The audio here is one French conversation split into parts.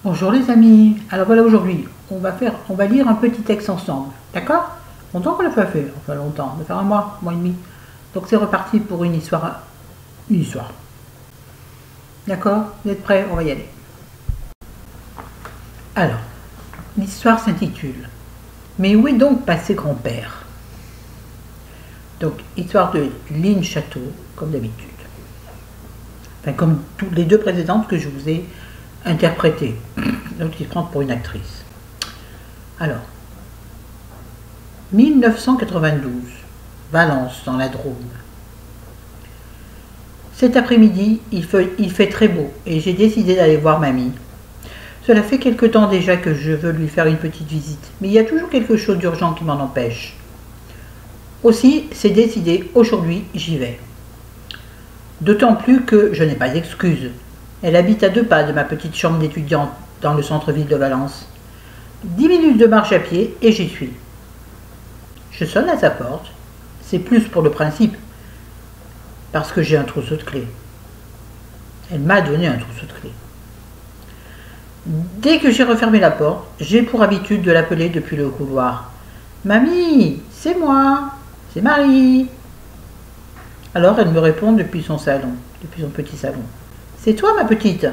Bonjour les amis, alors voilà aujourd'hui, on va lire un petit texte ensemble, d'accord? Longtemps qu'on l'a pas fait, enfin longtemps, ça fait un mois et demi. Donc c'est reparti pour une histoire. D'accord? Vous êtes prêts? On va y aller. Alors, l'histoire s'intitule Mais où est donc passé grand-père? Donc, histoire de Lynn Château, comme d'habitude. Enfin, comme toutes les deux précédentes que je vous ai interprétées. Donc, il se prend pour une actrice. Alors, 1992, Valence, dans la Drôme. Cet après-midi, il fait très beau et j'ai décidé d'aller voir mamie. Cela fait quelque temps déjà que je veux lui faire une petite visite, mais il y a toujours quelque chose d'urgent qui m'en empêche. Aussi, c'est décidé, aujourd'hui, j'y vais. D'autant plus que je n'ai pas d'excuse. Elle habite à 2 pas de ma petite chambre d'étudiante dans le centre-ville de Valence. 10 minutes de marche à pied et j'y suis. Je sonne à sa porte. C'est plus pour le principe, parce que j'ai un trousseau de clés. Elle m'a donné un trousseau de clés. Dès que j'ai refermé la porte, j'ai pour habitude de l'appeler depuis le couloir. « Mamie, c'est moi, c'est Marie !» Alors elle me répond depuis son salon, depuis son petit salon. « C'est toi ma petite,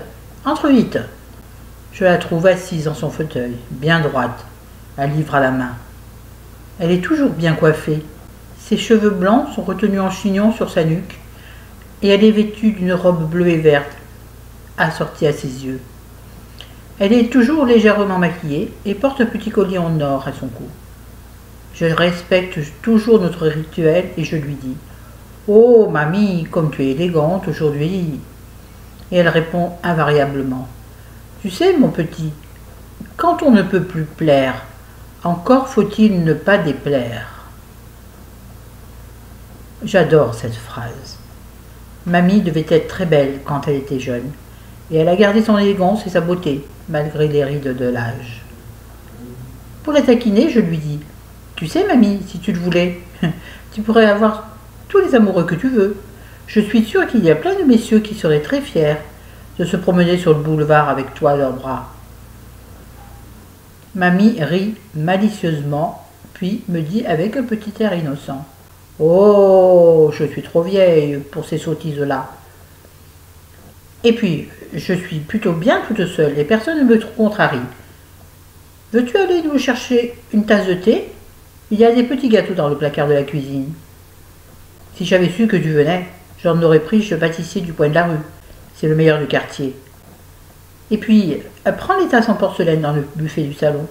entre vite !» Je la trouve assise dans son fauteuil, bien droite, un livre à la main. Elle est toujours bien coiffée. Ses cheveux blancs sont retenus en chignon sur sa nuque et elle est vêtue d'une robe bleue et verte, assortie à ses yeux. Elle est toujours légèrement maquillée et porte un petit collier en or à son cou. Je respecte toujours notre rituel et je lui dis « Oh, mamie, comme tu es élégante aujourd'hui !» Et elle répond invariablement « Tu sais, mon petit, quand on ne peut plus plaire, encore faut-il ne pas déplaire. » J'adore cette phrase. Mamie devait être très belle quand elle était jeune, et elle a gardé son élégance et sa beauté, malgré les rides de l'âge. Pour la taquiner, je lui dis « Tu sais, mamie, si tu le voulais, tu pourrais avoir tous les amoureux que tu veux. Je suis sûre qu'il y a plein de messieurs qui seraient très fiers de se promener sur le boulevard avec toi à leurs bras. » Mamie rit malicieusement, puis me dit avec un petit air innocent « Oh, je suis trop vieille pour ces sottises-là. Et puis, je suis plutôt bien toute seule et personne ne me contrarie. Veux-tu aller nous chercher une tasse de thé? Il y a des petits gâteaux dans le placard de la cuisine. Si j'avais su que tu venais, j'en aurais pris chez le pâtissier du coin de la rue. C'est le meilleur du quartier. Et puis, prends les tasses en porcelaine dans le buffet du salon.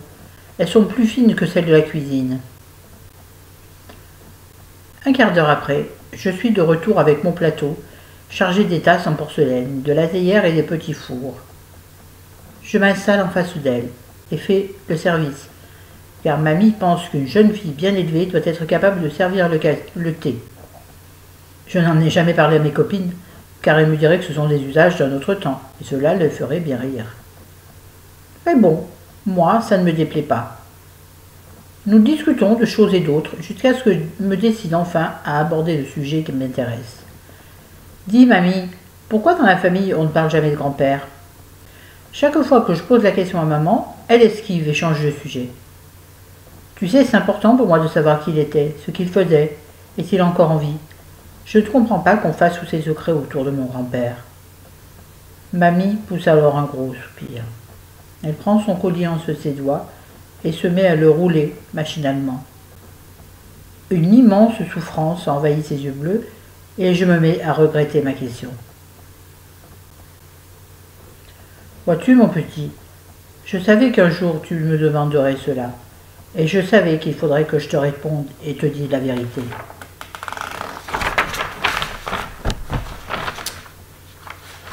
Elles sont plus fines que celles de la cuisine. » Un quart d'heure après, je suis de retour avec mon plateau, chargé des tasses en porcelaine, de la théière et des petits fours. Je m'installe en face d'elle et fais le service, car mamie pense qu'une jeune fille bien élevée doit être capable de servir le thé. Je n'en ai jamais parlé à mes copines, car elles me diraient que ce sont des usages d'un autre temps, et cela les ferait bien rire. Mais bon, moi, ça ne me déplaît pas. Nous discutons de choses et d'autres, jusqu'à ce que je me décide enfin à aborder le sujet qui m'intéresse. Dis, mamie, pourquoi dans la famille on ne parle jamais de grand-père? Chaque fois que je pose la question à maman, elle esquive et change de sujet. Tu sais, c'est important pour moi de savoir qui il était, ce qu'il faisait, et s'il a encore en vie. Je ne comprends pas qu'on fasse tous ces secrets autour de mon grand-père. Mamie pousse alors un gros soupir. Elle prend son collier entre ses doigts et se met à le rouler machinalement. Une immense souffrance envahit ses yeux bleus et je me mets à regretter ma question. Vois-tu, mon petit, je savais qu'un jour tu me demanderais cela, et je savais qu'il faudrait que je te réponde et te dise la vérité.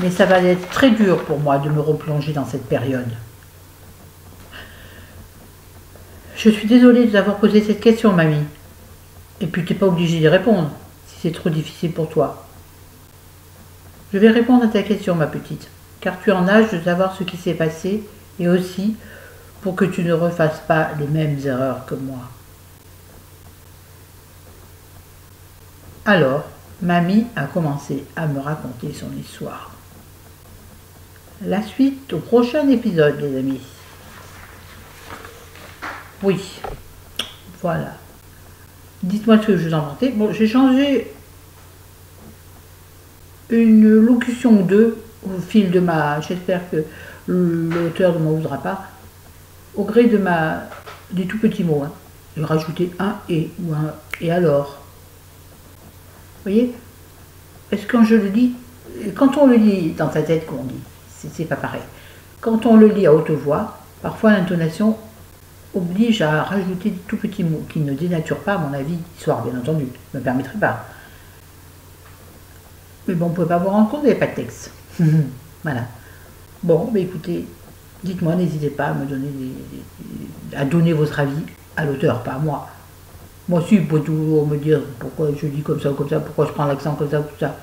Mais ça va être très dur pour moi de me replonger dans cette période. Je suis désolée de t'avoir posé cette question, mamie. Et puis tu n'es pas obligée d'y répondre, si c'est trop difficile pour toi. Je vais répondre à ta question, ma petite, car tu es en âge de savoir ce qui s'est passé, et aussi pour que tu ne refasses pas les mêmes erreurs que moi. Alors, mamie a commencé à me raconter son histoire. la suite au prochain épisode, les amis. Oui, voilà. Dites-moi ce que je vous en pensez. Bon, j'ai changé une locution ou deux au fil de ma... J'espère que l'auteur ne m'en voudra pas. Au gré de des tout petits mots. Hein. J'ai rajouté un et ou un et alors. Vous voyez? Parce que quand je le lis, quand on le lit dans sa tête, qu'on lit, c'est pas pareil. Quand on le lit à haute voix, parfois l'intonation oblige à rajouter des tout petits mots qui ne dénaturent pas, à mon avis, l'histoire, bien entendu, ne me permettrait pas. Mais bon, on ne peut pas vous rendre compte, il n'y a pas de texte. Voilà. Bon, mais écoutez, dites-moi, n'hésitez pas à me donner à donner votre avis à l'auteur, pas à moi. Moi aussi, vous pouvez toujours me dire pourquoi je dis comme ça ou comme ça, pourquoi je prends l'accent comme ça ou comme ça.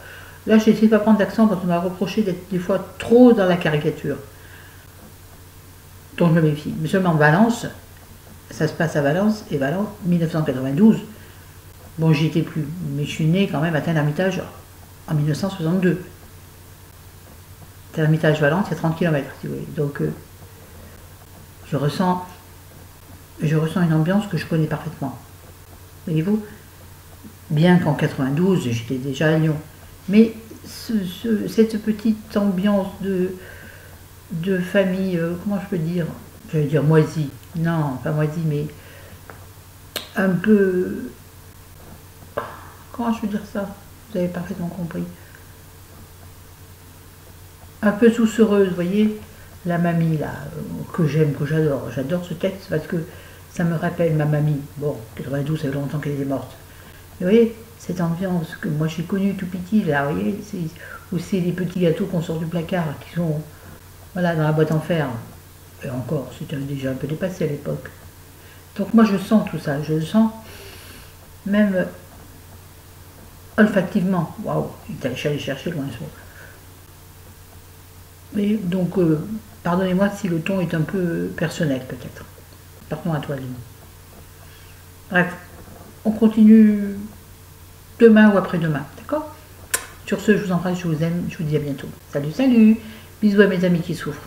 Là, j'essaie de ne pas prendre d'accent parce qu'on m'a reproché d'être des fois trop dans la caricature. Donc je me méfie. Mais seulement Valence, ça se passe à Valence, et Valence, 1992. Bon, j'y étais plus, mais je suis née quand même à Tain-l'Hermitage en 1962. Tain-l'Hermitage-Valence, il y a 30 km, si vous voulez. Donc, je ressens une ambiance que je connais parfaitement. Voyez-vous? Bien qu'en 92, j'étais déjà à Lyon. Mais cette petite ambiance de famille, comment je peux dire? J'allais dire moisie. Non, pas moisie, mais un peu... Comment je peux dire ça? Vous avez parfaitement compris. Un peu doucereuse, vous voyez? La mamie, là, que j'aime, que j'adore. J'adore ce texte parce que ça me rappelle ma mamie. Bon, 92, ça fait longtemps qu'elle est morte. Et vous voyez, cette ambiance que moi j'ai connue tout petit, là, vous voyez, où c'est les petits gâteaux qu'on sort du placard, qui sont, voilà, dans la boîte en fer. Et encore, c'était déjà un peu dépassé à l'époque. Donc moi je sens tout ça, je le sens même olfactivement. Waouh, il est allé chercher loin ce mot. Mais donc, pardonnez-moi si le ton est un peu personnel peut-être. Pardon à toi, Lynn. Bref, on continue demain ou après-demain, d'accord? Sur ce, je vous embrasse, je vous aime, je vous dis à bientôt. Salut, salut! Bisous à mes amis qui souffrent.